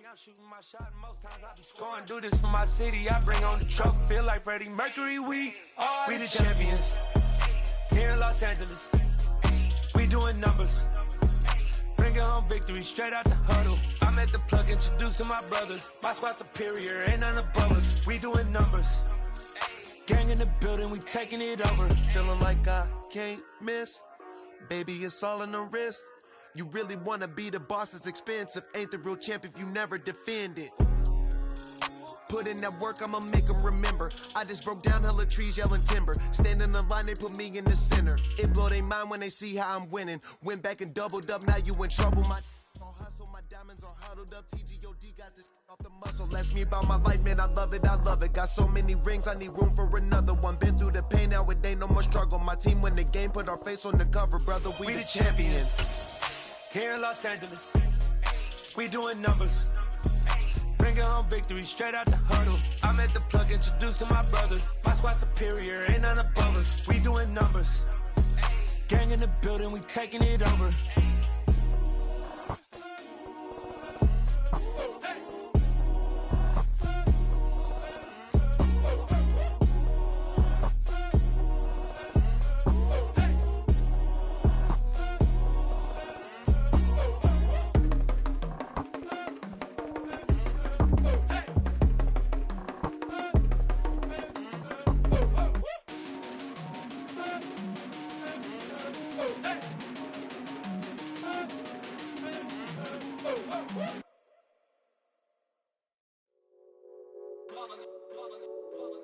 I'm shooting my shot, and most times I be scoring. Do this for my city, I bring on the trophy. Feel like Freddie Mercury, we the champions. Here in Los Angeles, we doing numbers. Bringing home victory straight out the huddle. I'm at the plug, introduced to my brothers. My squad superior, ain't none above us. We doing numbers. Gang in the building, we taking it over. Feeling like I can't miss. Baby, it's all in the wrist. You really wanna be the boss, it's expensive. Ain't the real champ if you never defend it. Put in that work, I'ma make them remember. I just broke down hella trees, yelling timber. Stand in the line, they put me in the center. It blow their mind when they see how I'm winning. Went back and doubled up, now you in trouble. My hustle, my diamonds are huddled up. TGOD got this off the muscle. Ask me about my life, man, I love it, I love it. Got so many rings, I need room for another one. Been through the pain, now it ain't no more struggle. My team win the game, put our face on the cover, brother. We the champions. Here in Los Angeles, we doing numbers. Bringing home victory straight out the huddle. I'm at the plug, introduced to my brothers. My squad superior, ain't none above us. We doing numbers. Gang in the building, we taking it over.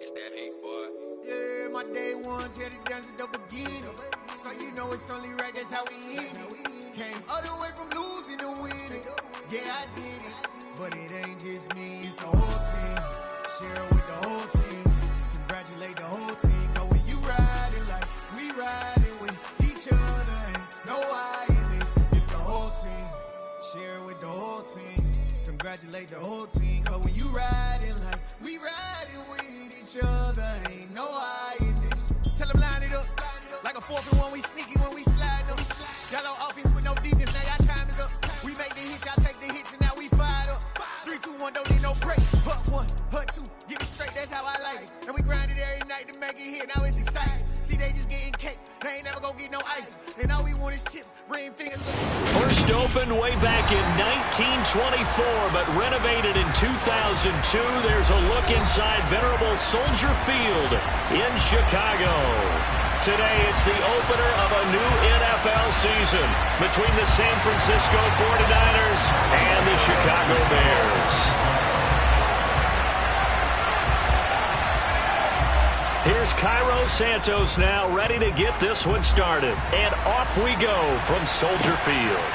It's that hate, boy. Yeah, my day ones here to dance at the beginning. So you know it's only right, that's how we end it. Came all the way from losing to winning. Yeah, I did it. But it ain't just me, it's the whole team. Share it with the whole team. Congratulate the whole team. Cause when you riding like we riding with each other, ain't no I in this. It's the whole team. Share it with the whole team. Congratulate the whole team. Cause when you riding like we riding with each other, ain't no I in this. Tell them line it up. Like a 4th and 1, we sneaky when we slide them. Y'all on offense with no defense, now y'all time is up. We make the hits, y'all take the hits, and now we fired up. 3, 2, 1, don't need no break. Hut 1, hut 2, get it straight, that's how I like it. And we grind it every night to make it hit, now it's exciting. See, they just getting cake, they ain't never gonna get no ice. And all we want is chips, ring fingers. First opened way back in 1924, but renovated in 2002. There's a look inside venerable Soldier Field in Chicago. Today, it's the opener of a new NFL season between the San Francisco 49ers and the Chicago Bears. Here's Cairo Santos now, ready to get this one started. And off we go from Soldier Field.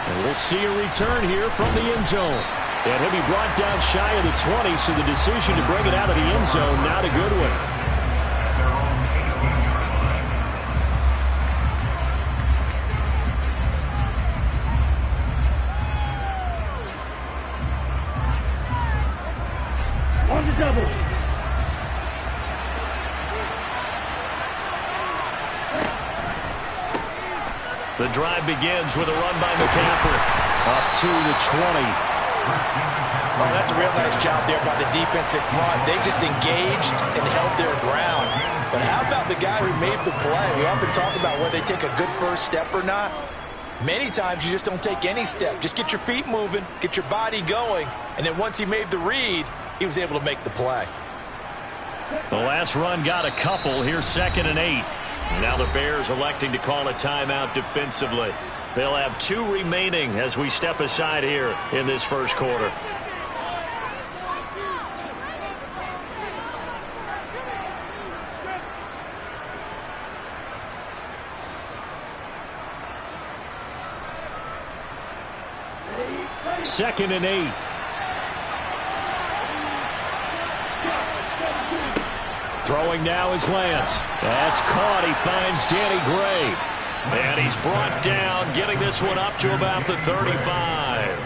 And we'll see a return here from the end zone. And he'll be brought down shy of the 20, so the decision to bring it out of the end zone, not a good one. Double. The drive begins with a run by McCaffrey. Up to the 20. Oh, that's a real nice job there by the defensive front. They just engaged and held their ground. But how about the guy who made the play? We often talk about whether they take a good first step or not. Many times you just don't take any step. Just get your feet moving, get your body going, and then once he made the read, he was able to make the play. The last run got a couple. Here's 2nd and 8. Now the Bears electing to call a timeout defensively. They'll have 2 remaining as we step aside here in this first quarter. Second and 8. Throwing now is Lance. That's caught. He finds Danny Gray. And he's brought down, getting this one up to about the 35.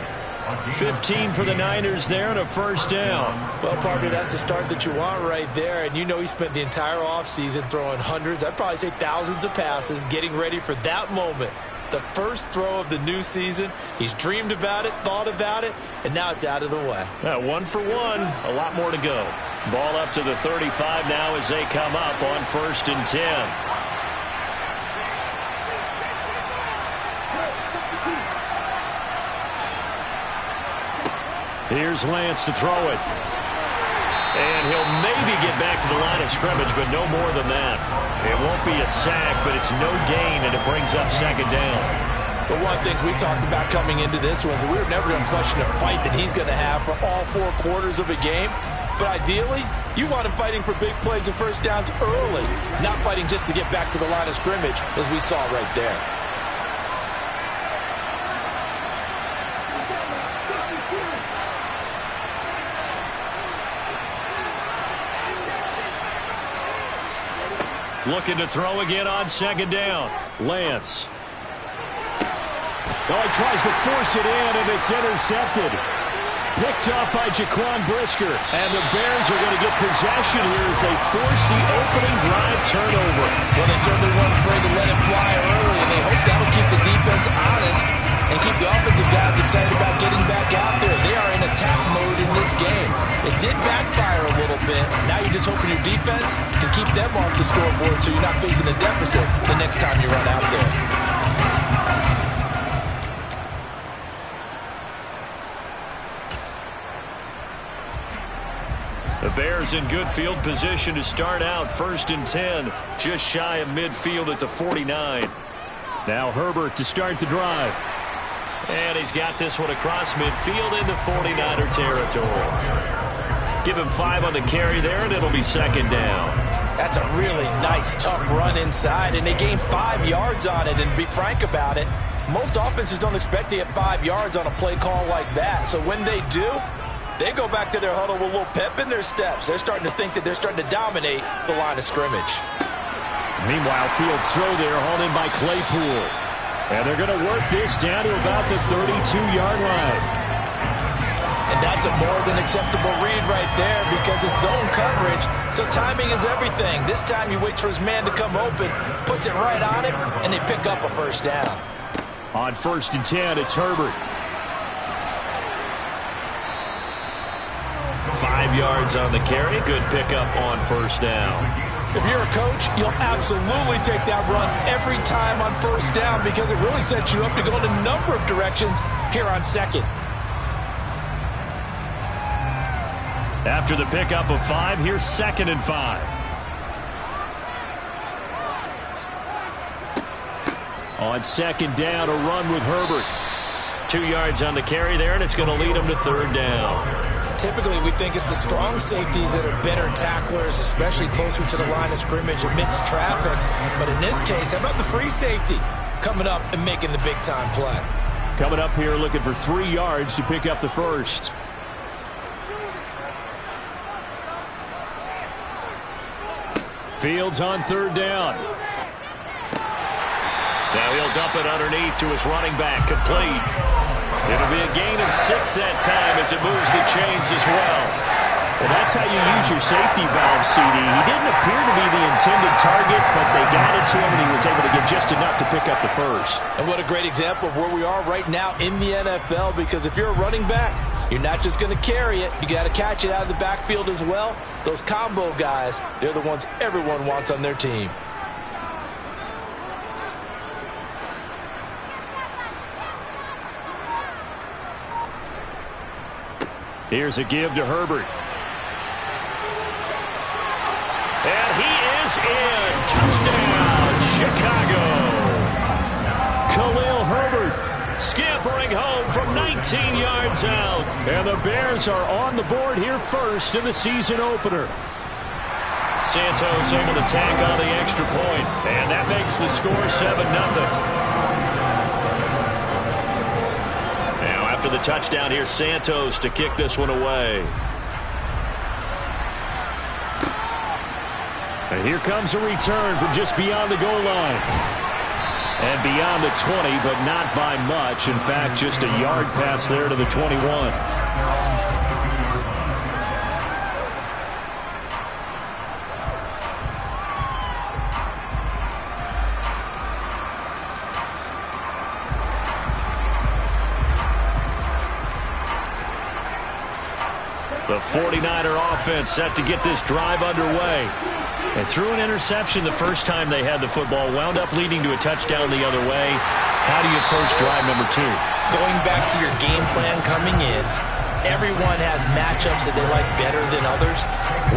15 for the Niners there and a first down. Well, partner, that's the start that you want right there. And you know he spent the entire offseason throwing hundreds, I'd probably say thousands of passes, getting ready for that moment. The first throw of the new season. He's dreamed about it, thought about it, and now it's out of the way. 1 for 1. A lot more to go. Ball up to the 35 now as they come up on 1st and 10. Here's Lance to throw it. And he'll maybe get back to the line of scrimmage, but no more than that. It won't be a sack, but it's no gain, and it brings up 2nd down. But one of the things we talked about coming into this was that we were never going to question the fight that he's going to have for all 4 quarters of a game. But ideally, you want him fighting for big plays and first downs early, not fighting just to get back to the line of scrimmage, as we saw right there. Looking to throw again on 2nd down. Lance. Oh, he tries to force it in, and it's intercepted. Picked up by Jaquan Brisker. And the Bears are going to get possession here as they force the opening drive turnover. Well, they certainly weren't afraid to let it fly early, and they hope that'll keep the defense honest and keep the offensive guys excited about getting back out there. They are in attack mode in this game. It did backfire a little bit. Now you're just hoping your defense can keep them off the scoreboard so you're not facing a deficit the next time you run out there. The Bears in good field position to start out 1st and 10, just shy of midfield at the 49. Now Herbert to start the drive. And he's got this one across midfield into 49er territory. Give him 5 on the carry there, and it'll be 2nd down. That's a really nice, tough run inside, and they gained 5 yards on it. And to be frank about it, most offenses don't expect to get 5 yards on a play call like that. So when they do, they go back to their huddle with a little pep in their steps. They're starting to think that they're starting to dominate the line of scrimmage. Meanwhile, Fields throw there, hauled in by Claypool. And they're going to work this down to about the 32-yard line. And that's a more than acceptable read right there because it's zone coverage, so timing is everything. This time he waits for his man to come open, puts it right on him, and they pick up a 1st down. On 1st and 10, it's Herbert. 5 yards on the carry. Good pickup on 1st down. If you're a coach, you'll absolutely take that run every time on 1st down because it really sets you up to go in a number of directions here on 2nd. After the pickup of 5, here's 2nd and 5. On 2nd down, a run with Herbert. 2 yards on the carry there, and it's going to lead him to 3rd down. Typically, we think it's the strong safeties that are better tacklers, especially closer to the line of scrimmage amidst traffic. But in this case, how about the free safety coming up and making the big-time play? Coming up here looking for 3 yards to pick up the 1st. Fields on 3rd down. Now he'll dump it underneath to his running back, complete. It'll be a gain of 6 that time as it moves the chains as well. Well, that's how you use your safety valve, CD. He didn't appear to be the intended target, but they got it to him, and he was able to get just enough to pick up the 1st. And what a great example of where we are right now in the NFL, because if you're a running back, you're not just going to carry it. You got to catch it out of the backfield as well. Those combo guys, they're the ones everyone wants on their team. Here's a give to Herbert. And he is in. Touchdown, Chicago. Khalil Herbert scampering home from 19 yards out. And the Bears are on the board here first in the season opener. Santos able to tack on the extra point. And that makes the score 7-0. After the touchdown, here's Santos to kick this one away. And here comes a return from just beyond the goal line. And beyond the 20, but not by much. In fact, just a yard pass there to the 21. The 49er offense set to get this drive underway. And threw an interception the first time they had the football, wound up leading to a touchdown the other way. How do you approach drive number 2? Going back to your game plan coming in, everyone has matchups that they like better than others,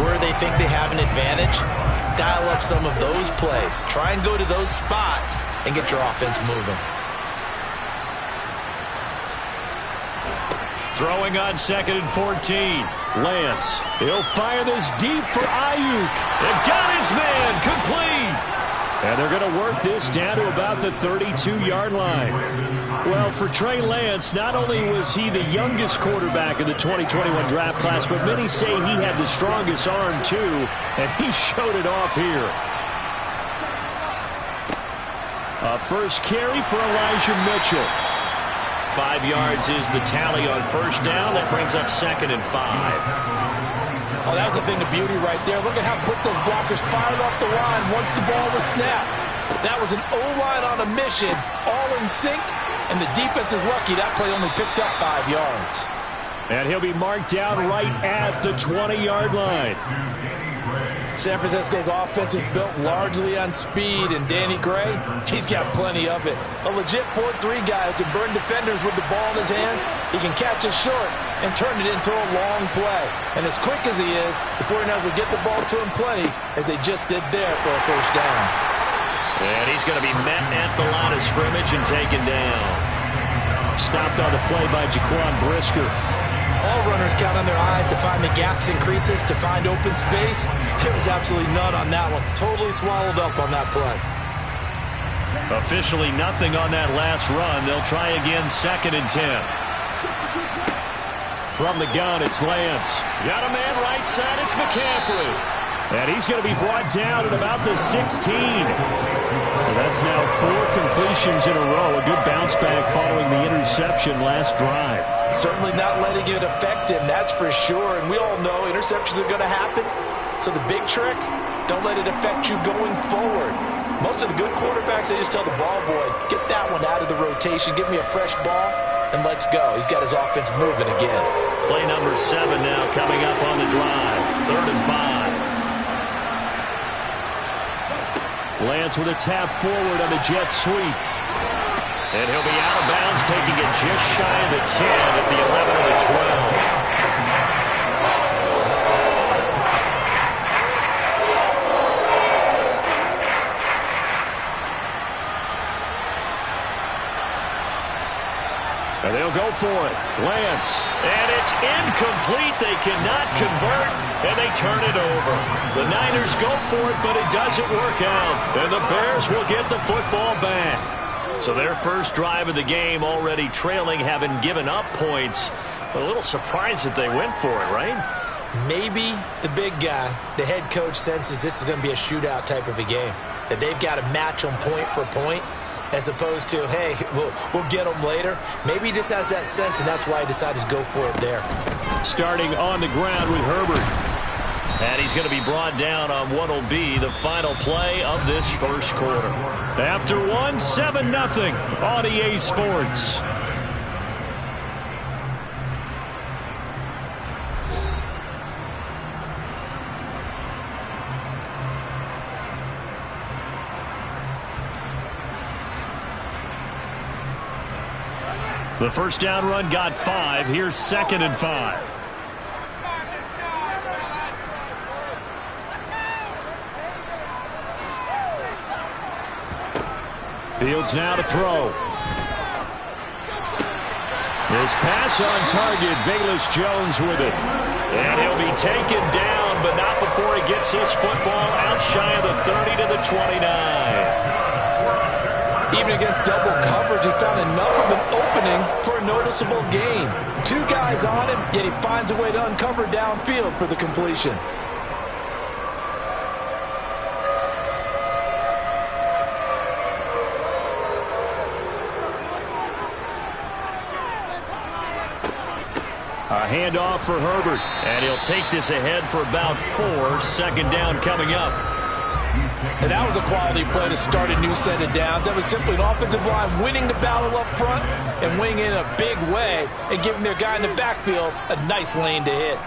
where they think they have an advantage. Dial up some of those plays. Try and go to those spots and get your offense moving. Throwing on 2nd and 14. Lance, he'll fire this deep for Ayuk. They've got his man complete. And they're going to work this down to about the 32-yard line. Well, for Trey Lance, not only was he the youngest quarterback in the 2021 draft class, but many say he had the strongest arm too, and he showed it off here. A first carry for Elijah Mitchell. 5 yards is the tally on first down. That brings up 2nd and 5. Oh, that was a thing of beauty right there. Look at how quick those blockers fired off the line once the ball was snapped. That was an O-line on a mission, all in sync, and the defense is lucky that play only picked up 5 yards. And he'll be marked down right at the 20-yard line. San Francisco's offense is built largely on speed, and Danny Gray, he's got plenty of it. A legit 4-3 guy who can burn defenders with the ball in his hands. He can catch it short and turn it into a long play. And as quick as he is, the 49ers will get the ball to him plenty, as they just did there for a first down. And he's going to be met at the line of scrimmage and taken down. Stopped on the play by Jaquan Brisker. All runners count on their eyes to find the gaps and creases, to find open space. There was absolutely none on that one. Totally swallowed up on that play. Officially nothing on that last run. They'll try again, 2nd and 10. From the gun, it's Lance. Got a man right side, it's McCaffrey. And he's going to be brought down at about the 16. And that's now 4 completions in a row. A good bounce back following the interception last drive. Certainly not letting it affect him, that's for sure. And we all know interceptions are going to happen. So the big trick, don't let it affect you going forward. Most of the good quarterbacks, they just tell the ball boy, get that one out of the rotation, give me a fresh ball, and let's go. He's got his offense moving again. Play number 7 now coming up on the drive. 3rd and 5. Lance with a tap forward on the jet sweep. And he'll be out of bounds, taking it just shy of the 10 at the 11 of the 12. And they'll go for it. Lance. And it's incomplete. They cannot convert, and they turn it over. The Niners go for it, but it doesn't work out. And the Bears will get the football back. So their first drive of the game already trailing, having given up points. A little surprised that they went for it, right? Maybe the big guy, the head coach, senses this is going to be a shootout type of a game. That they've got to match them point for point, as opposed to, hey, we'll get them later. Maybe he just has that sense, and that's why he decided to go for it there. Starting on the ground with Herbert. And he's going to be brought down on what will be the final play of this first quarter. After 7-0 on EA Sports. The first down run got 5. Here's 2nd and 5. Fields now to throw. His pass on target. Velus Jones with it. And he'll be taken down, but not before he gets his football out shy of the 30 to the 29. Even against double coverage, he found enough of an opening for a noticeable gain. 2 guys on him, yet he finds a way to uncover downfield for the completion. A handoff for Herbert, and he'll take this ahead for about 4. 2nd down coming up. And that was a quality play to start a new set of downs. That was simply an offensive line winning the battle up front and winning in a big way and giving their guy in the backfield a nice lane to hit.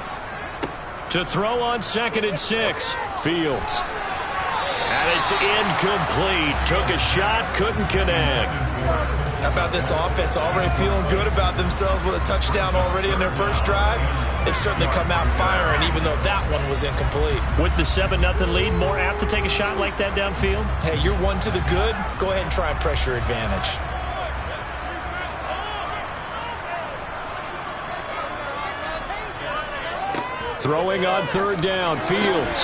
To throw on 2nd and 6. Fields. And it's incomplete. Took a shot, couldn't connect. How about this offense already feeling good about themselves with a touchdown already in their first drive? They've certainly come out firing, even though that one was incomplete. With the 7-0 lead, more apt to take a shot like that downfield? Hey, you're one to the good. Go ahead and try and press your advantage. Throwing on 3rd down, Fields.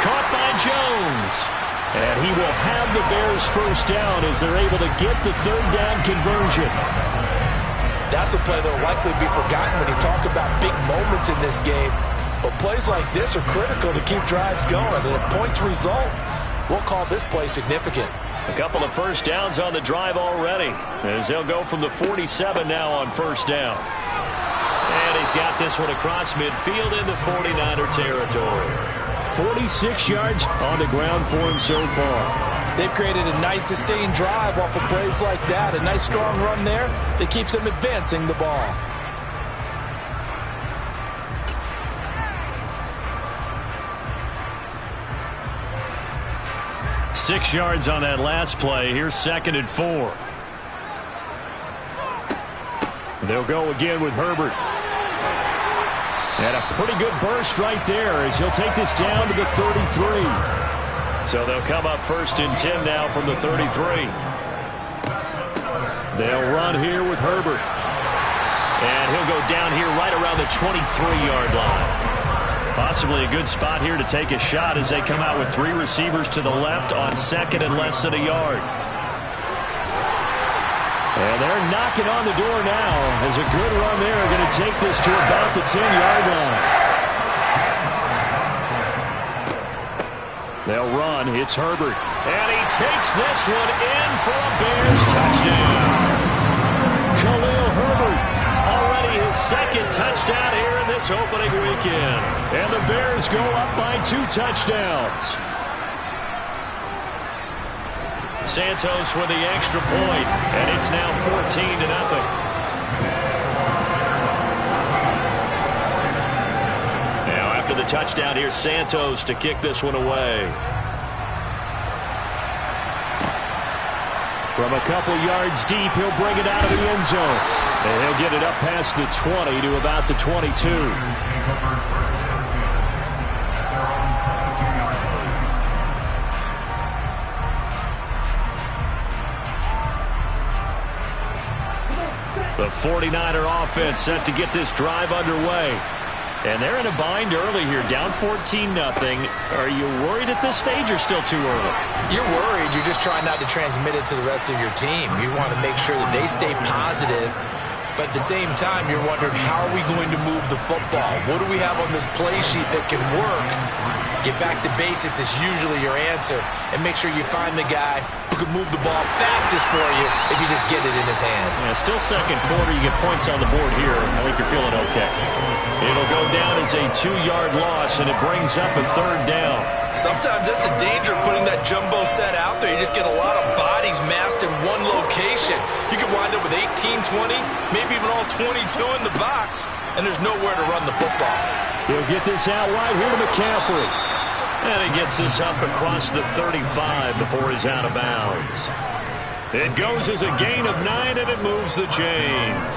Caught by Jones. And he will have the Bears first down as they're able to get the 3rd down conversion. That's a play that will likely be forgotten when you talk about big moments in this game. But plays like this are critical to keep drives going. And if points result, we'll call this play significant. A couple of first downs on the drive already, as they'll go from the 47 now on 1st down. And he's got this one across midfield into 49er territory. 46 yards on the ground for him so far. They've created a nice sustained drive off of plays like that. A nice strong run there that keeps them advancing the ball. Six yards on that last play. Here's 2nd and 4. They'll go again with Herbert. And a pretty good burst right there as he'll take this down to the 33. So they'll come up 1st and 10 now from the 33. They'll run here with Herbert. And he'll go down here right around the 23-yard line. Possibly a good spot here to take a shot as they come out with 3 receivers to the left on 2nd and less than a yard. And they're knocking on the door now as a good run there. Going to take this to about the 10-yard line. They'll run. It's Herbert. And he takes this one in for a Bears touchdown. Khalil Herbert, already his 2nd touchdown here in this opening weekend. And the Bears go up by 2 touchdowns. Santos with the extra point, and it's now 14-0. Now after the touchdown, here's Santos to kick this one away. From a couple yards deep, he'll bring it out of the end zone. And he'll get it up past the 20 to about the 22. The 49er offense set to get this drive underway. And they're in a bind early here, down 14-0. Are you worried at this stage or still too early? You're worried. You're just trying not to transmit it to the rest of your team. You want to make sure that they stay positive. But at the same time, you're wondering, how are we going to move the football? What do we have on this play sheet that can work? Get back to basics is usually your answer. And make sure you find the guy who can move the ball fastest for you if you just get it in his hands. Yeah, still 2nd quarter. You get points on the board here. I think you're feeling okay. It'll go down as a 2-yard loss, and it brings up a 3rd down. Sometimes that's the danger of putting that jumbo set out there. You just get a lot of bodies massed in one location. You can wind up with 18, 20, maybe even all 22 in the box, and there's nowhere to run the football. He'll get this out wide here to McCaffrey. And he gets this up across the 35 before he's out of bounds. It goes as a gain of 9, and it moves the chains.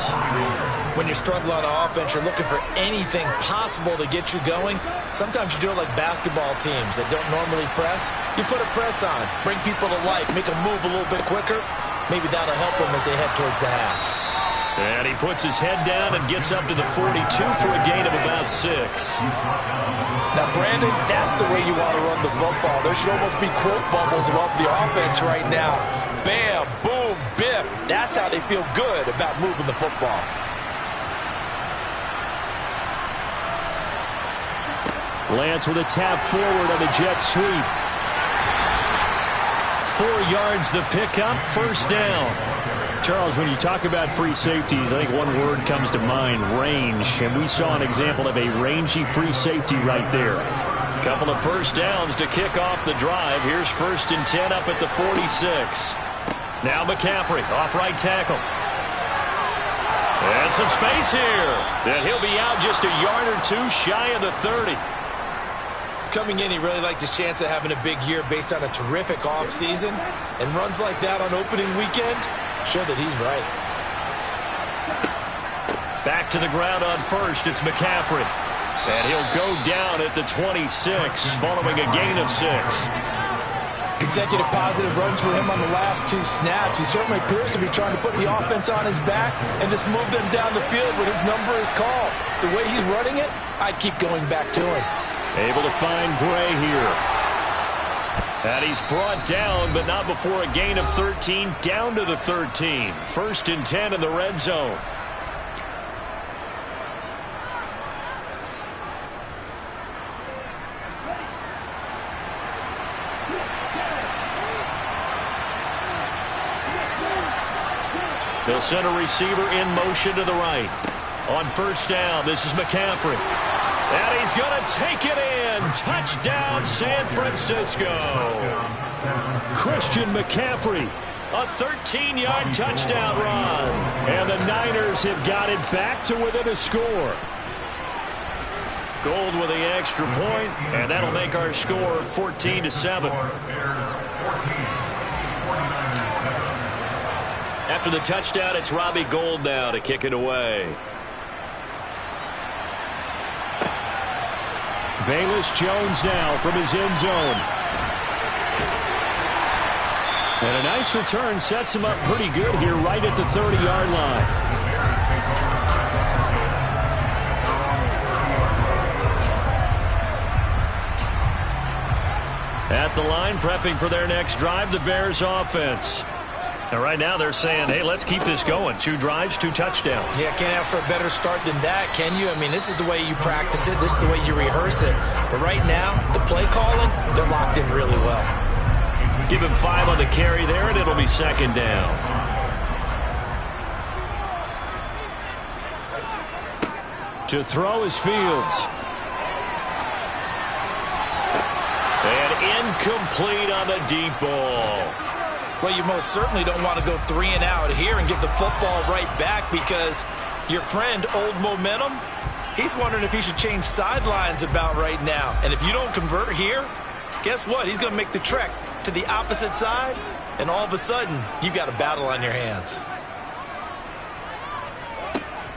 When you're struggling on offense, you're looking for anything possible to get you going. Sometimes you do it like basketball teams that don't normally press. You put a press on, bring people to life, make them move a little bit quicker. Maybe that'll help them as they head towards the half. And he puts his head down and gets up to the 42 for a gain of about 6. Now, Brandon, that's the way you want to run the football. There should almost be quote bubbles above the offense right now. Bam, boom, biff. That's how they feel good about moving the football. Lance with a tap forward on the jet sweep. 4 yards the pickup, 1st down. Charles, when you talk about free safeties, I think one word comes to mind, range. And we saw an example of a rangy free safety right there. Couple of 1st downs to kick off the drive. Here's 1st and 10 up at the 46. Now McCaffrey off right tackle. And some space here. And he'll be out just a yard or 2 shy of the 30. Coming in, he really liked his chance of having a big year based on a terrific offseason. And runs like that on opening weekend show that he's right. Back to the ground on first. It's McCaffrey. And he'll go down at the 26 following a gain of 6. Consecutive positive runs for him on the last 2 snaps. He certainly appears to be trying to put the offense on his back and just move them down the field when his number is called. The way he's running it, I'd keep going back to him. Able to find Gray here. And he's brought down, but not before a gain of 13, down to the 13. 1st and 10 in the red zone. They'll send a receiver in motion to the right. On 1st down, this is McCaffrey. And he's going to take it in. Touchdown, San Francisco. Christian McCaffrey, a 13-yard touchdown run. And the Niners have got it back to within a score. Gold with the extra point, and that'll make our score 14-7. After the touchdown, it's Robbie Gould now to kick it away. Velus Jones now from his end zone. And a nice return sets him up pretty good here right at the 30-yard line. At the line, prepping for their next drive, the Bears offense. And right now they're saying, hey, let's keep this going. 2 drives, 2 touchdowns. Yeah, can't ask for a better start than that, can you? I mean, this is the way you practice it. This is the way you rehearse it. But right now, the play calling, they're locked in really well. Give him 5 on the carry there, and it'll be 2nd down. To throw is Fields. And incomplete on the deep ball. Well, you most certainly don't want to go 3 and out here and give the football right back because your friend, Old Momentum, he's wondering if he should change sidelines about right now. And if you don't convert here, guess what? He's going to make the trek to the opposite side, and all of a sudden, you've got a battle on your hands.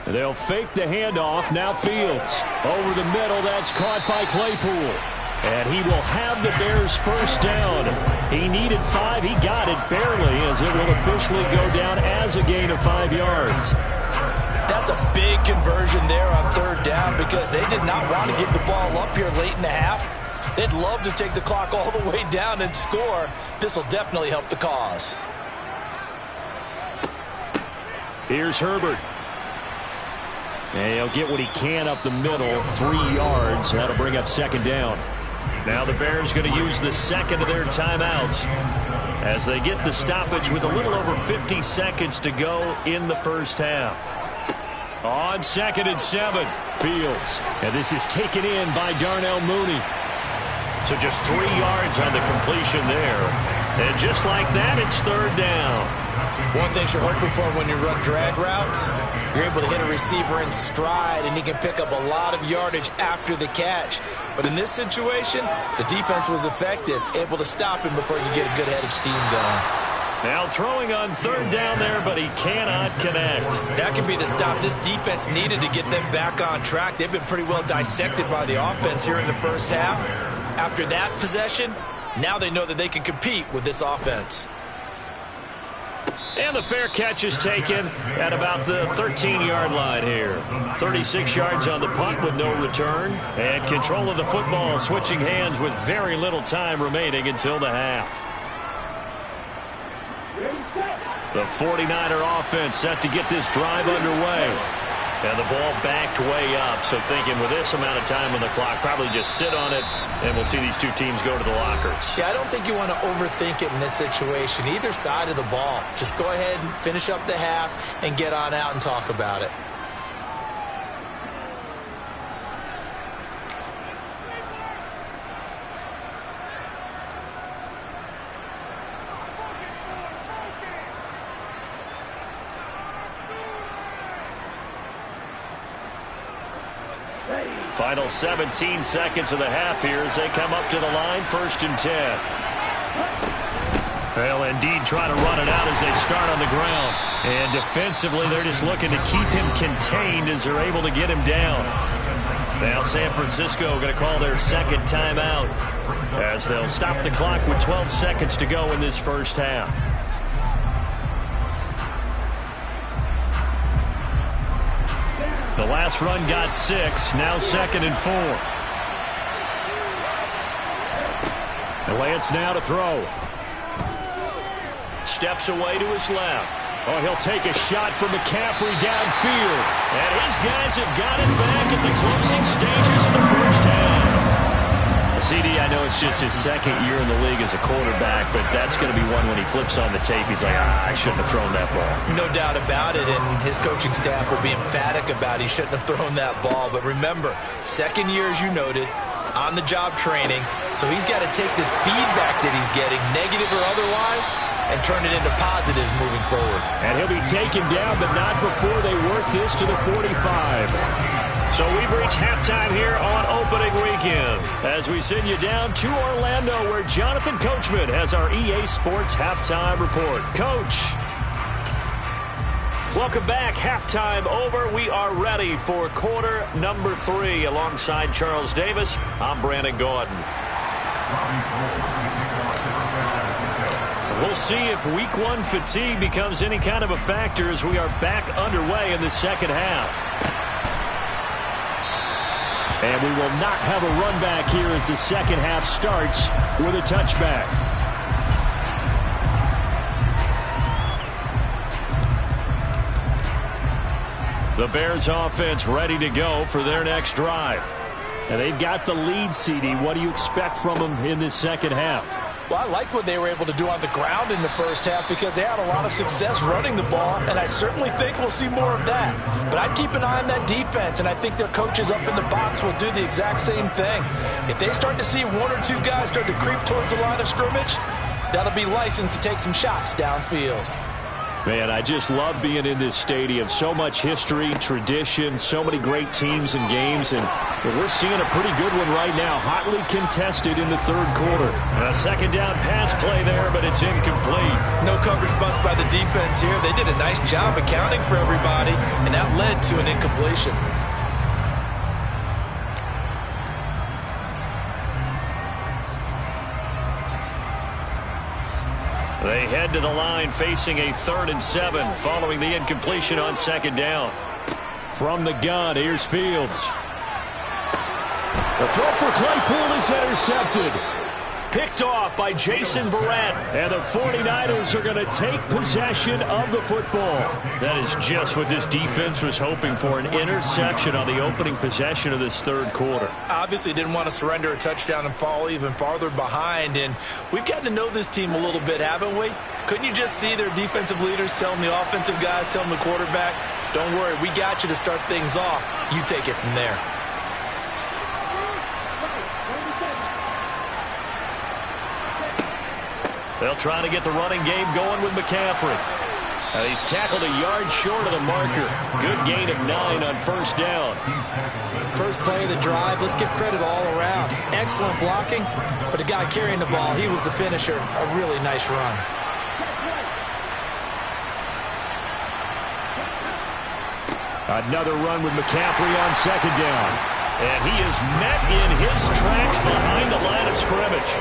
They'll fake the handoff. Now Fields. Over the middle. That's caught by Claypool. And he will have the Bears 1st down. He needed 5. He got it barely as it will officially go down as a gain of 5 yards. That's a big conversion there on 3rd down because they did not want to give the ball up here late in the half. They'd love to take the clock all the way down and score. This will definitely help the cause. Here's Herbert. And he'll get what he can up the middle. 3 yards. That'll bring up 2nd down. Now the Bears going to use the 2nd of their timeouts as they get the stoppage with a little over 50 seconds to go in the 1st half. On 2nd and 7, Fields. And this is taken in by Darnell Mooney. So just 3 yards on the completion there. And just like that, it's 3rd down. One thing you're hoping for when you run drag routes, you're able to hit a receiver in stride, and he can pick up a lot of yardage after the catch. But in this situation, the defense was effective, able to stop him before you get a good head of steam going. Now throwing on 3rd down there, but he cannot connect. That could be the stop this defense needed to get them back on track. They've been pretty well dissected by the offense here in the 1st half. After that possession, now they know that they can compete with this offense. And the fair catch is taken at about the 13-yard line here. 36 yards on the punt with no return. And control of the football switching hands with very little time remaining until the half. The 49er offense set to get this drive underway. And the ball backed way up. So thinking with this amount of time on the clock, probably just sit on it, and we'll see these 2 teams go to the lockers. Yeah, I don't think you want to overthink it in this situation. Either side of the ball. Just go ahead and finish up the half and get on out and talk about it. Final 17 seconds of the half here as they come up to the line, 1st and 10. Well, indeed, trying to run it out as they start on the ground. And defensively, they're just looking to keep him contained as they're able to get him down. Now San Francisco going to call their second timeout as they'll stop the clock with 12 seconds to go in this first half. The last run got 6, now 2nd and 4. And Lance now to throw. Steps away to his left. Oh, he'll take a shot from McCaffrey downfield. And his guys have got it back at the closing stages of the first half. CD, I know it's just his 2nd year in the league as a quarterback, but that's going to be one when he flips on the tape, he's like, I shouldn't have thrown that ball. No doubt about it, and his coaching staff will be emphatic about he shouldn't have thrown that ball. But remember, 2nd year, as you noted, on-the-job training, so he's got to take this feedback that he's getting, negative or otherwise, and turn it into positives moving forward. And he'll be taken down, but not before they work this to the 45. So we've reached halftime here on opening weekend as we send you down to Orlando where Jonathan Coachman has our EA Sports halftime report. Coach. Welcome back. Halftime over. We are ready for quarter number 3 alongside Charles Davis. I'm Brandon Gordon. We'll see if week 1 fatigue becomes any kind of a factor as we are back underway in the second half. And we will not have a run back here as the second half starts with a touchback. The Bears offense ready to go for their next drive. And they've got the lead, CD. What do you expect from them in this second half? Well, I liked what they were able to do on the ground in the first half because they had a lot of success running the ball, and I certainly think we'll see more of that. But I'd keep an eye on that defense, and I think their coaches up in the box will do the exact same thing. If they start to see 1 or 2 guys start to creep towards the line of scrimmage, that'll be licensed to take some shots downfield. Man, I just love being in this stadium. So much history, tradition, so many great teams and games, and we're seeing a pretty good one right now, hotly contested in the 3rd quarter. A second down pass play there, but it's incomplete. No coverage bust by the defense here. They did a nice job accounting for everybody, and that led to an incompletion. They head to the line facing a 3rd and 7 following the incompletion on 2nd down. From the gun, here's Fields. The throw for Claypool is intercepted. Picked off by Jason Verrett. And the 49ers are going to take possession of the football. That is just what this defense was hoping for, an interception on the opening possession of this 3rd quarter. Obviously didn't want to surrender a touchdown and fall even farther behind. And we've gotten to know this team a little bit, haven't we? Couldn't you just see their defensive leaders telling the offensive guys, telling the quarterback, don't worry, we got you to start things off. You take it from there. They'll try to get the running game going with McCaffrey. He's tackled a yard short of the marker. Good gain of 9 on 1st down. First play of the drive, let's give credit all around. Excellent blocking, but the guy carrying the ball, he was the finisher. A really nice run. Another run with McCaffrey on 2nd down. And he is met in his tracks behind the line of scrimmage.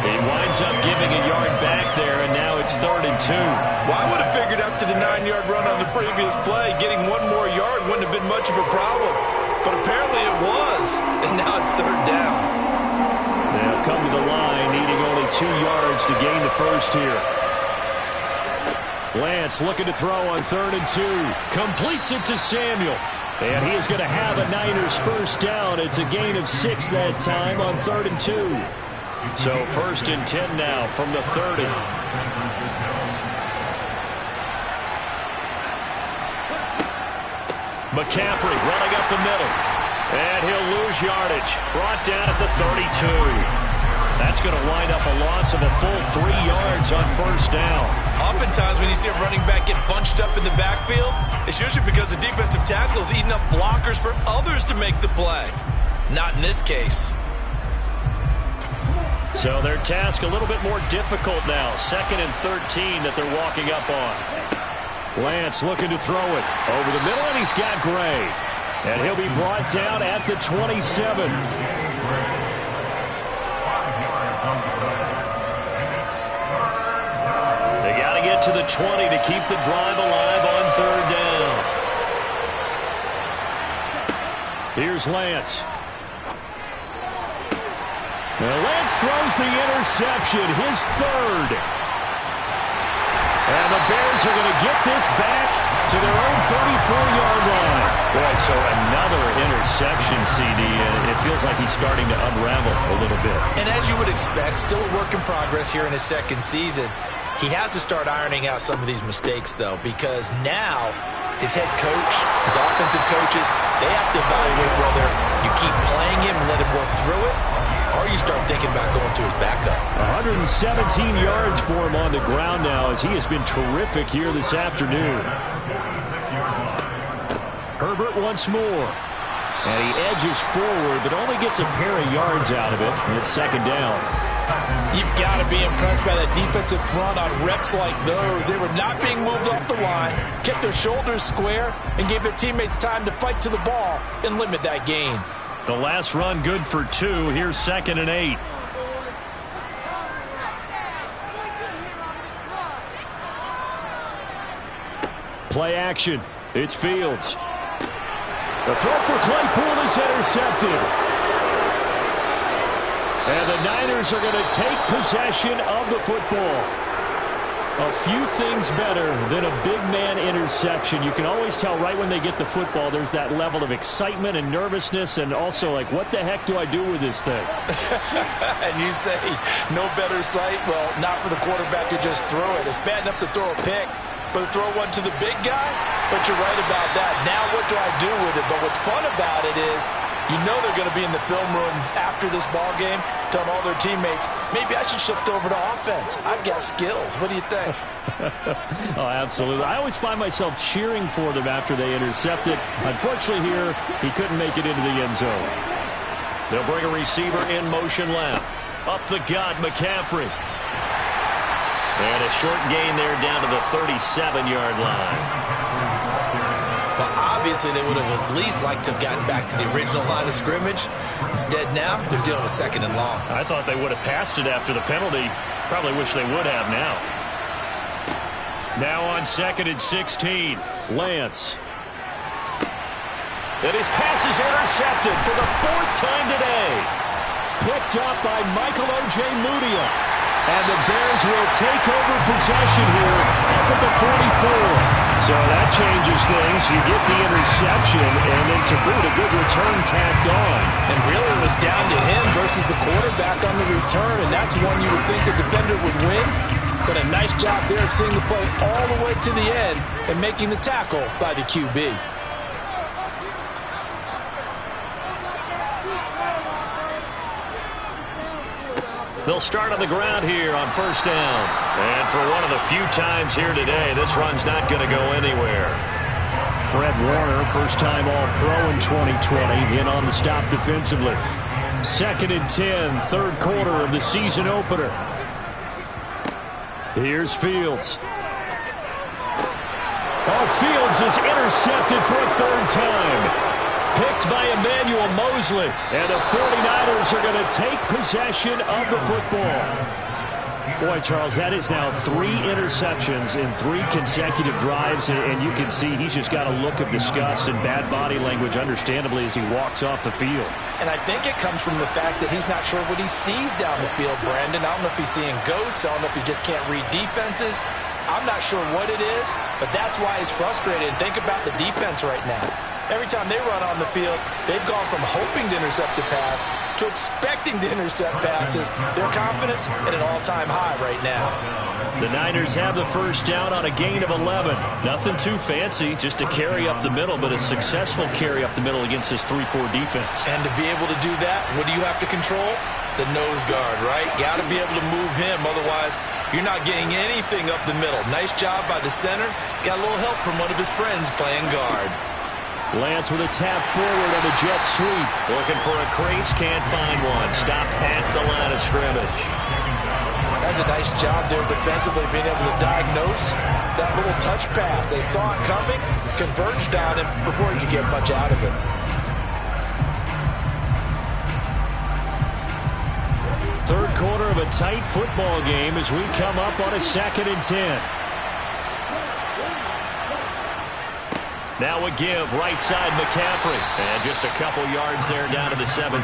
He winds up giving a yard back there, and now it's 3rd and 2. Well, I would have figured up to the 9-yard run on the previous play. Getting 1 more yard wouldn't have been much of a problem. But apparently it was, and now it's 3rd down. They'll come to the line, needing only 2 yards to gain the first here. Lance looking to throw on 3rd and 2. Completes it to Samuel. And he is going to have a Niners first down. It's a gain of 6 that time on 3rd and 2. So 1st and 10 now from the 30. McCaffrey running up the middle. And he'll lose yardage. Brought down at the 32. That's going to wind up a loss of a full 3 yards on 1st down. Oftentimes when you see a running back get bunched up in the backfield, it's usually because the defensive tackle is eating up blockers for others to make the play. Not in this case. So their task a little bit more difficult now. 2nd and 13 that they're walking up on. Lance looking to throw it over the middle, and he's got Gray. And he'll be brought down at the 27. They got to get to the 20 to keep the drive alive on 3rd down. Here's Lance. Well, Lance throws the interception, his 3rd. And the Bears are going to get this back to their own 34-yard line. Boy, so another interception, CD, and it feels like he's starting to unravel a little bit. And as you would expect, still a work in progress here in his 2nd season. He has to start ironing out some of these mistakes, though, because now his head coach, his offensive coaches, they have to evaluate whether you keep playing him and let him work through it, or you start thinking about going to his backup. 117 yards for him on the ground now as he has been terrific here this afternoon. Herbert once more. And he edges forward, but only gets a pair of yards out of it. And it's 2nd down. You've got to be impressed by that defensive front on reps like those. They were not being moved off the line, kept their shoulders square, and gave their teammates time to fight to the ball and limit that gain. The last run good for 2. Here's 2nd and 8. Play action. It's Fields. The throw for Claypool is intercepted. And the Niners are going to take possession of the football. A few things better than a big man interception. You can always tell right when they get the football, there's that level of excitement and nervousness, and also like, what the heck do I do with this thing? And you say, no better sight? Well, not for the quarterback to just throw it. It's bad enough to throw a pick, but to throw one to the big guy? But you're right about that. Now what do I do with it? But what's fun about it is, you know they're going to be in the film room after this ball game, telling all their teammates, maybe I should shift over to offense. I've got skills. What do you think? Oh, absolutely. I always find myself cheering for them after they intercept it. Unfortunately here, he couldn't make it into the end zone. They'll bring a receiver in motion left. Up the gut, McCaffrey. And a short gain there down to the 37-yard line. Well, obviously they would have at least liked to have gotten back to the original line of scrimmage. Instead now, they're dealing with 2nd and long. I thought they would have passed it after the penalty. Probably wish they would have now. Now on 2nd and 16, Lance. And his pass is intercepted for the 4th time today. Picked up by Michael O.J. Mudia. And the Bears will take over possession here up at the 44. So that changes things. You get the interception, and then to boot, a good return tacked on. And really it was down to him versus the quarterback on the return, and that's one you would think the defender would win. But a nice job there of seeing the play all the way to the end and making the tackle by the QB. They'll start on the ground here on 1st down. And for one of the few times here today, this run's not going to go anywhere. Fred Warner, first-time All-Pro in 2020, in on the stop defensively. 2nd and 10, 3rd quarter of the season opener. Here's Fields. Oh, Fields is intercepted for a 3rd time. Picked by Emmanuel Mosley. And the 49ers are going to take possession of the football. Boy, Charles, that is now 3 interceptions in 3 consecutive drives, and you can see he's just got a look of disgust and bad body language, understandably, as he walks off the field. And I think it comes from the fact that he's not sure what he sees down the field, Brandon. I don't know if he's seeing ghosts. I don't know if he just can't read defenses. I'm not sure what it is, but that's why he's frustrated. And think about the defense right now. Every time they run on the field, they've gone from hoping to intercept a pass to expecting to intercept passes. Their confidence at an all-time high right now. The Niners have the 1st down on a gain of 11. Nothing too fancy, just a carry up the middle, but a successful carry up the middle against this 3-4 defense. And to be able to do that, what do you have to control? The nose guard, right? Got to be able to move him, otherwise you're not getting anything up the middle. Nice job by the center. Got a little help from one of his friends playing guard. Lance with a tap forward on the jet sweep. Looking for a crease, can't find one. Stopped at the line of scrimmage. That's a nice job there defensively, being able to diagnose that little touch pass. They saw it coming, converged on him before he could get much out of it. Third quarter of a tight football game as we come up on a 2nd and 10. Now a give, right side McCaffrey. And just a couple yards there down to the 17.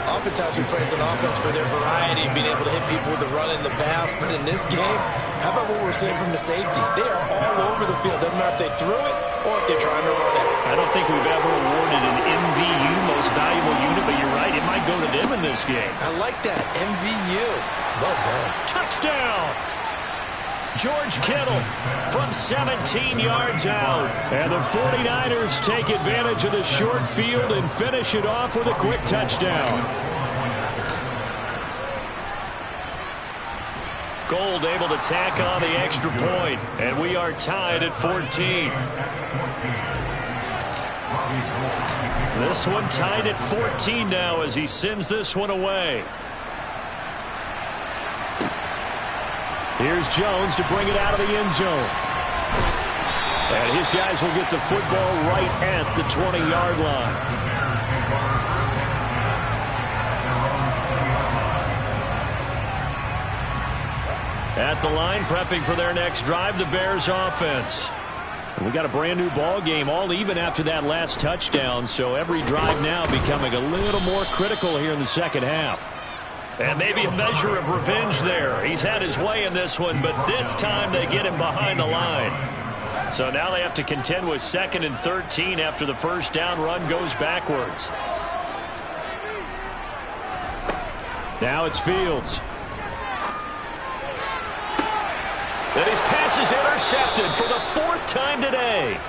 Oftentimes we praise an offense for their variety, being able to hit people with the run and the pass. But in this game, how about what we're seeing from the safeties? They are all over the field. Doesn't matter if they threw it or if they're trying to run it. I don't think we've ever awarded an MVU, most valuable unit, but you're right, it might go to them in this game. I like that, MVU. Well done. Touchdown! George Kittle from 17 yards out. And the 49ers take advantage of the short field and finish it off with a quick touchdown. Gold able to tack on the extra point, and we are tied at 14. This one tied at 14 now as he sends this one away. Here's Jones to bring it out of the end zone. And his guys will get the football right at the 20-yard line. At the line, prepping for their next drive, the Bears offense. And we got a brand new ball game, all even after that last touchdown, so every drive now becoming a little more critical here in the second half. And maybe a measure of revenge there. He's had his way in this one, but this time they get him behind the line. So now they have to contend with 2nd and 13 after the first down run goes backwards. Now it's Fields. And his pass is intercepted for the 4th time today.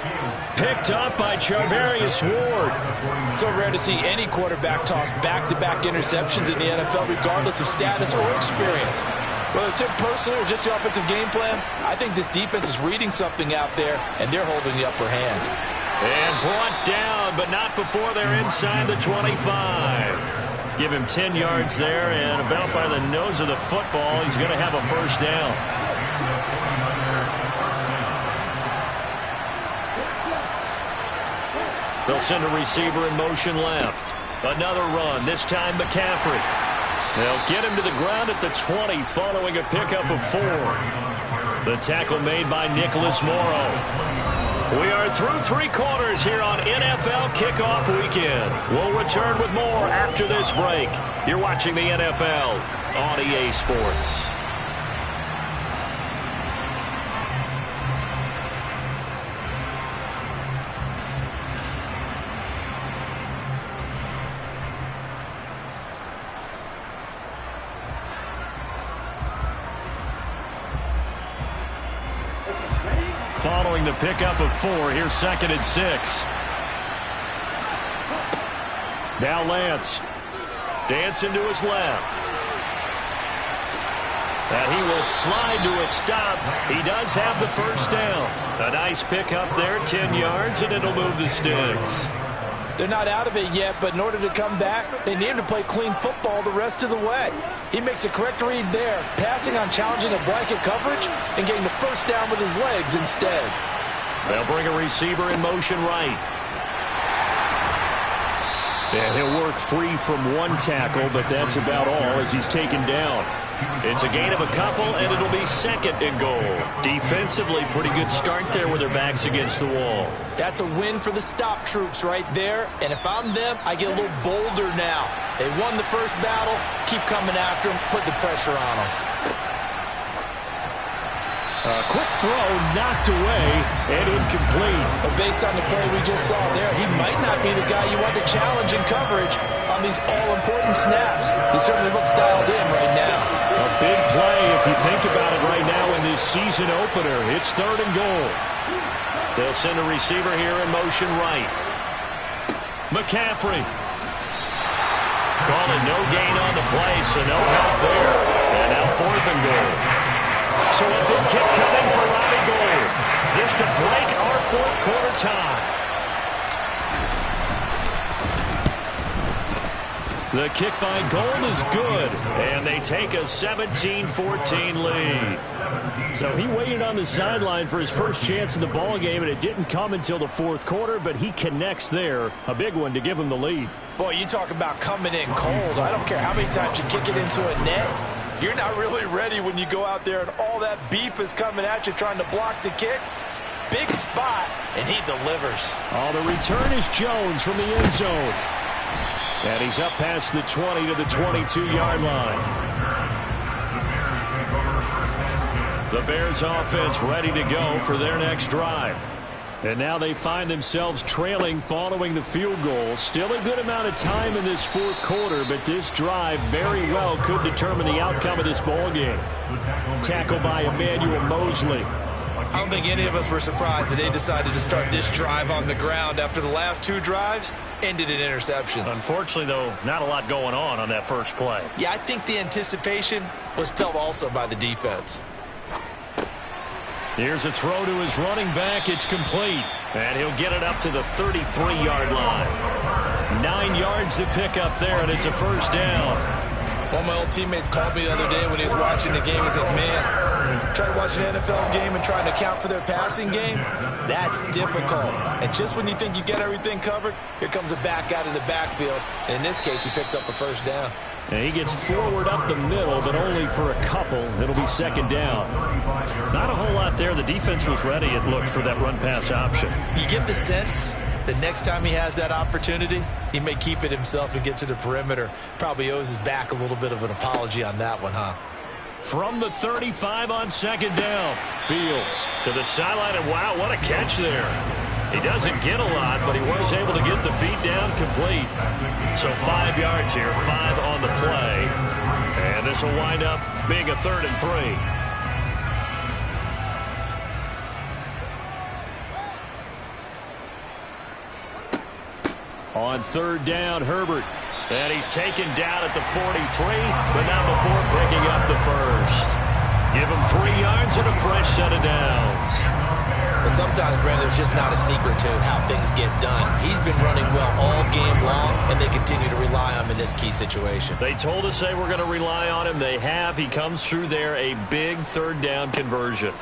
Picked up by Charvarius Ward. So rare to see any quarterback toss back-to-back interceptions in the NFL, regardless of status or experience. Whether it's him personally or just the offensive game plan, I think this defense is reading something out there, and they're holding the upper hand. And brought down, but not before they're inside the 25. Give him 10 yards there, and about by the nose of the football, he's going to have a first down. They'll send a receiver in motion left. Another run, this time McCaffrey. They'll get him to the ground at the 20 following a pickup of 4. The tackle made by Nicholas Morrow. We are through 3 quarters here on NFL Kickoff Weekend. We'll return with more after this break. You're watching the NFL on EA Sports. Following the pickup of 4, here's 2nd and 6. Now Lance. Dancing to his left. And he will slide to a stop. He does have the first down. A nice pickup there, 10 yards, and it'll move the sticks. They're not out of it yet, but in order to come back, they need him to play clean football the rest of the way. He makes the correct read there, passing on challenging a blanket coverage and getting the first down with his legs instead. They'll bring a receiver in motion right. And he'll work free from 1 tackle, but that's about all as he's taken down. It's a gain of a couple, and it'll be 2nd and goal. Defensively, pretty good start there with their backs against the wall. That's a win for the stop troops right there, and if I'm them, I get a little bolder now. They won the first battle, keep coming after them, put the pressure on them. A quick throw knocked away and incomplete. But based on the play we just saw there, he might not be the guy you want to challenge in coverage on these all-important snaps. He certainly looks dialed in right now. A big play if you think about it right now in this season opener. It's 3rd and goal. They'll send a receiver here in motion right. McCaffrey. Calling no gain on the play, so no help there. And now 4th and goal. So a big kick coming for Robbie Gould. Just to break our 4th quarter tie. The kick by Gold is good, and they take a 17-14 lead. So he waited on the sideline for his first chance in the ball game, and it didn't come until the fourth quarter, but he connects there. A big one to give him the lead. Boy, you talk about coming in cold. I don't care how many times you kick it into a net. You're not really ready when you go out there and all that beef is coming at you trying to block the kick. Big spot, and he delivers. Oh, the return is Jones from the end zone. And he's up past the 20 to the 22-yard line. The Bears offense ready to go for their next drive. And now they find themselves trailing following the field goal. Still a good amount of time in this fourth quarter, but this drive very well could determine the outcome of this ball game. Tackle by Emmanuel Mosley. I don't think any of us were surprised that they decided to start this drive on the ground after the last two drives ended in interceptions. Unfortunately, though, not a lot going on that first play. Yeah, I think the anticipation was felt also by the defense. Here's a throw to his running back. It's complete. And he'll get it up to the 33-yard line. 9 yards to pick up there, and it's a first down. One of my old teammates called me the other day when he was watching the game. He said, man, trying to watch an NFL game and trying to account for their passing game, that's difficult. And just when you think you get everything covered, here comes a back out of the backfield. And in this case, he picks up a first down. And he gets forward up the middle, but only for a couple. It'll be second down. Not a whole lot there. The defense was ready, it looked, for that run-pass option. You get the sense the next time he has that opportunity, he may keep it himself and get to the perimeter. Probably owes his back a little bit of an apology on that one, huh? From the 35 on second down. Fields to the sideline, and wow, what a catch there. He doesn't get a lot, but he was able to get the feet down complete. So 5 yards here, 5 on the play. And this will wind up being a 3rd and 3. On third down, Herbert. And he's taken down at the 43, but not before picking up the first. Give him 3 yards and a fresh set of downs. Well, sometimes, Brandon, there's just not a secret to how things get done. He's been running well all game long, and they continue to rely on him in this key situation. They told us they were going to rely on him. They have. He comes through there, a big third down conversion.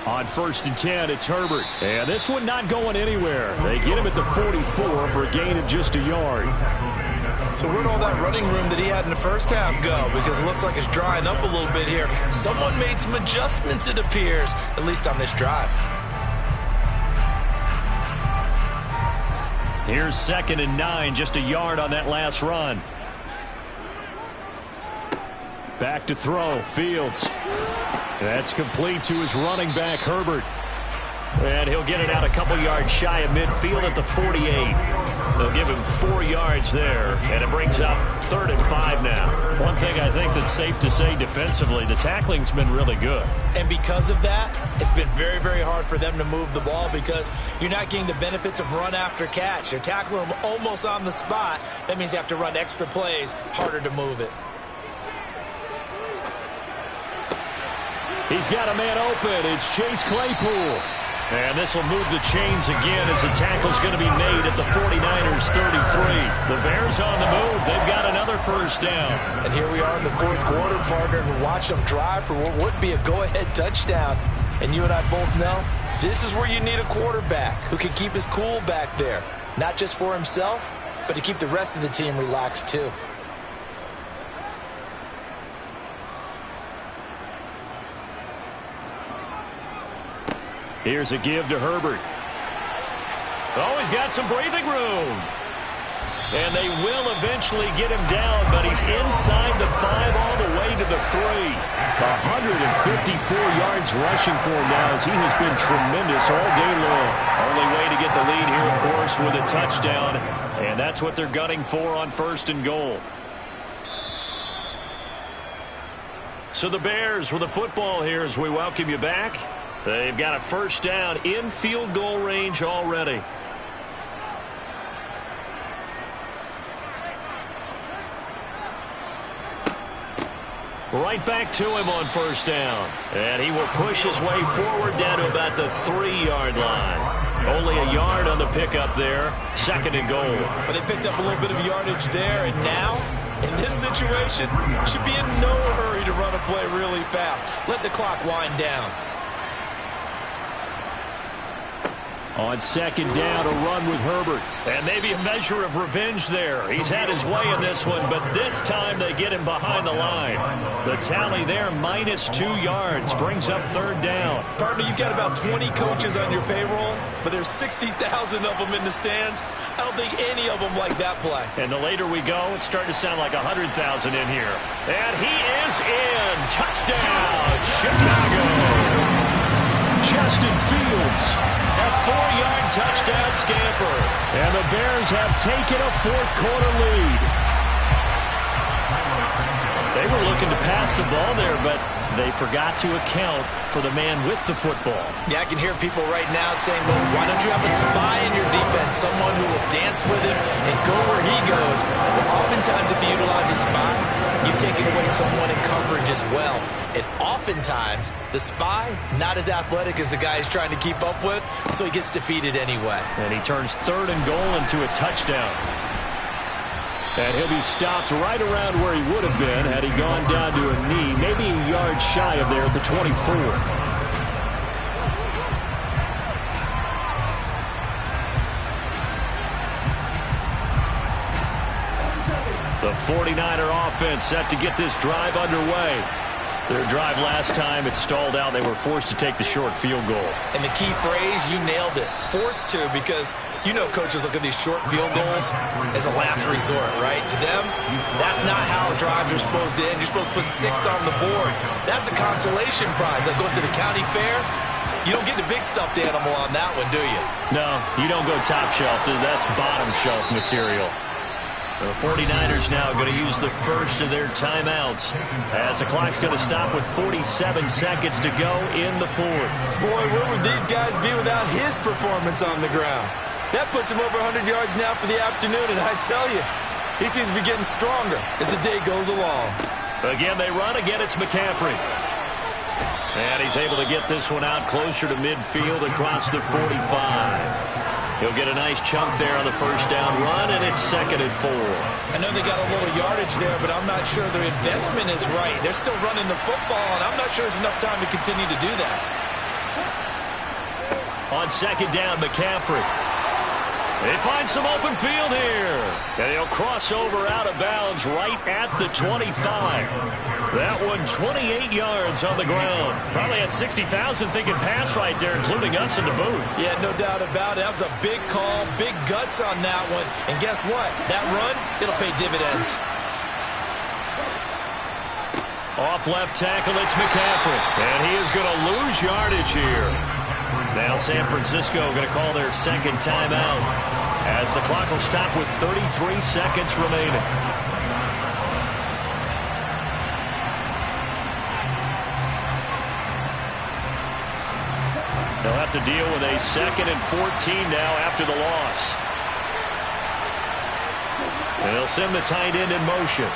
On 1st and 10, it's Herbert. And this one not going anywhere. They get him at the 44 for a gain of just a yard. So where'd all that running room that he had in the first half go? Because it looks like it's drying up a little bit here. Someone made some adjustments, it appears, at least on this drive. Here's 2nd and 9, just a yard on that last run. Back to throw, Fields. That's complete to his running back, Herbert. And he'll get it out a couple yards shy of midfield at the 48. They'll give him 4 yards there, and it brings up 3rd and 5 now. One thing I think that's safe to say defensively, the tackling's been really good. And because of that, it's been very, very hard for them to move the ball because you're not getting the benefits of run after catch. They're tackling them almost on the spot. That means you have to run extra plays, harder to move it. He's got a man open. It's Chase Claypool. And this will move the chains again as the tackle's going to be made at the 49ers 33. The Bears on the move. They've got another first down. And here we are in the fourth quarter, partner, and watch them drive for what would be a go-ahead touchdown. And you and I both know this is where you need a quarterback who can keep his cool back there. Not just for himself, but to keep the rest of the team relaxed too. Here's a give to Herbert. Oh, he's got some breathing room. And they will eventually get him down, but he's inside the 5 all the way to the 3. 154 yards rushing for him now as he has been tremendous all day long. Only way to get the lead here, of course, with a touchdown. And that's what they're gunning for on 1st and goal. So the Bears with a football here as we welcome you back. They've got a first down in field goal range already. Right back to him on first down. And he will push his way forward down to about the 3-yard line. Only a yard on the pickup there. 2nd and goal. But they picked up a little bit of yardage there, and now in this situation, should be in no hurry to run a play really fast. Let the clock wind down. On second down, a run with Herbert. And maybe a measure of revenge there. He's had his way in this one, but this time they get him behind the line. The tally there, -2 yards, brings up third down. Partner, you've got about 20 coaches on your payroll, but there's 60,000 of them in the stands. I don't think any of them like that play. And the later we go, it's starting to sound like 100,000 in here. And he is in. Touchdown, Chicago. Justin Fields, a 4-yard touchdown scamper. And the Bears have taken a fourth-quarter lead. They were looking to pass the ball there, but they forgot to account for the man with the football. Yeah, I can hear people right now saying, well, why don't you have a spy in your defense, someone who will dance with him and go where he goes? Well, oftentimes if you utilize a spy, you've taken away someone in coverage as well. And oftentimes, the spy, not as athletic as the guy he's trying to keep up with, so he gets defeated anyway. And he turns third and goal into a touchdown. And he'll be stopped right around where he would have been had he gone down to a knee, maybe a yard shy of there at the 24. The 49er offense set to get this drive underway. Their drive last time, it stalled out. They were forced to take the short field goal. And the key phrase, you nailed it. Forced to, because you know coaches look at these short field goals as a last resort, right? To them, that's not how drives are supposed to end. You're supposed to put 6 on the board. That's a consolation prize. Like going to the county fair, you don't get the big stuffed animal on that one, do you? No, you don't go top shelf. That's bottom shelf material. The 49ers now going to use the first of their timeouts as the clock's going to stop with 47 seconds to go in the fourth. Boy, where would these guys be without his performance on the ground? That puts him over 100 yards now for the afternoon, and I tell you, he seems to be getting stronger as the day goes along. Again, they run. Again, it's McCaffrey. And he's able to get this one out closer to midfield across the 45. He'll get a nice chunk there on the first down run, and it's 2nd and 4. I know they got a little yardage there, but I'm not sure their investment is right. They're still running the football, and I'm not sure there's enough time to continue to do that. On second down, McCaffrey. They find some open field here. And he'll cross over out of bounds right at the 25. That one 28 yards on the ground. Probably had 60,000 thinking pass right there, including us in the booth. Yeah, no doubt about it. That was a big call, big guts on that one. And guess what? That run, it'll pay dividends. Off left tackle, it's McCaffrey. And he is going to lose yardage here. Now San Francisco going to call their second timeout as the clock will stop with 33 seconds remaining. They'll have to deal with a 2nd and 14 now after the loss. And they'll send the tight end in motion.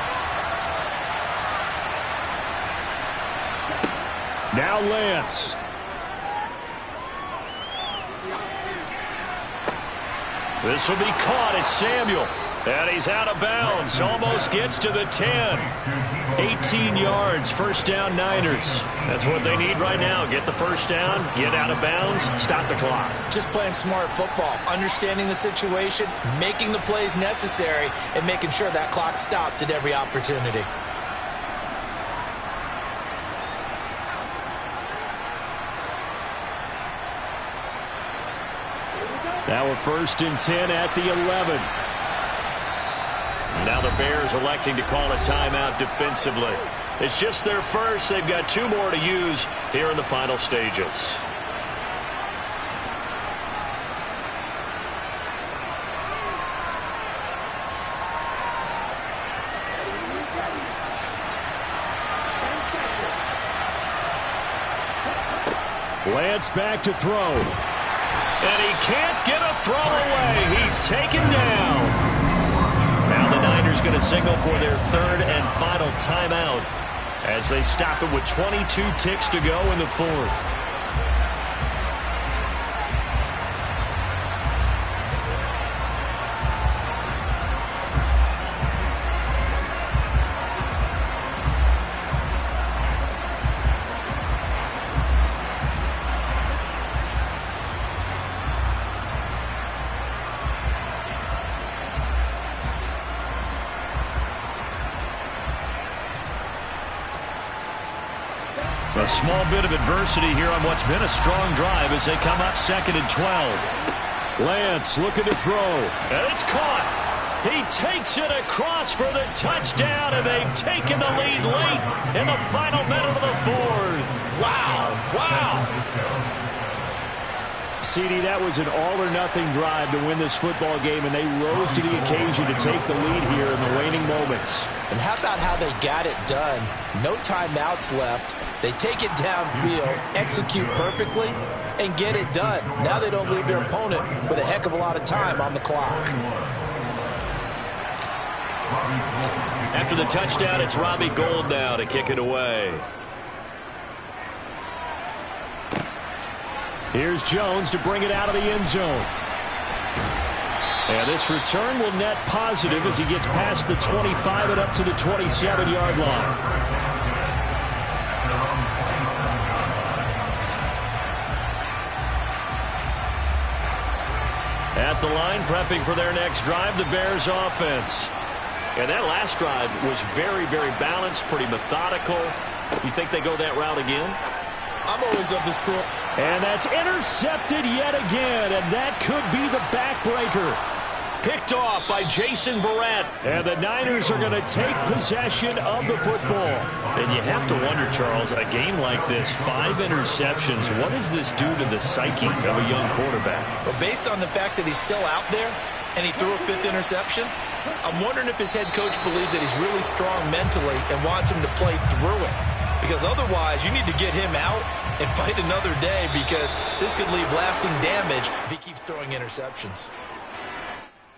Now Lance. This will be caught. It's Samuel. And he's out of bounds. Almost gets to the 10. 18 yards. First down, Niners. That's what they need right now. Get the first down, get out of bounds, stop the clock. Just playing smart football, understanding the situation, making the plays necessary, and making sure that clock stops at every opportunity. Now a 1st and 10 at the 11. Now the Bears electing to call a timeout defensively. It's just their first. They've got 2 more to use here in the final stages. Lance back to throw. And he can't get a throw away. He's taken down. Now the Niners going to signal for their 3rd and final timeout as they stop it with 22 ticks to go in the 4th. A small bit of adversity here on what's been a strong drive as they come up 2nd and 12. Lance looking to throw, and it's caught. He takes it across for the touchdown, and they've taken the lead late in the final minute of the 4th. Wow, wow. CD, that was an all-or-nothing drive to win this football game, and they rose to the occasion to take the lead here in the waning moments. And how about how they got it done? No timeouts left. They take it downfield, execute perfectly, and get it done. Now they don't leave their opponent with a heck of a lot of time on the clock. After the touchdown, it's Robbie Gould now to kick it away. Here's Jones to bring it out of the end zone. And this return will net positive as he gets past the 25 and up to the 27-yard line. At the line, prepping for their next drive, the Bears offense. And that last drive was very, very balanced, pretty methodical. You think they go that route again? I'm always of the school. And that's intercepted yet again, and that could be the backbreaker. Picked off by Jason Verrett. And the Niners are going to take possession of the football. And you have to wonder, Charles, a game like this, 5 interceptions, what does this do to the psyche of a young quarterback? But based on the fact that he's still out there and he threw a 5th interception, I'm wondering if his head coach believes that he's really strong mentally and wants him to play through it. Because otherwise, you need to get him out and fight another day, because this could leave lasting damage if he keeps throwing interceptions.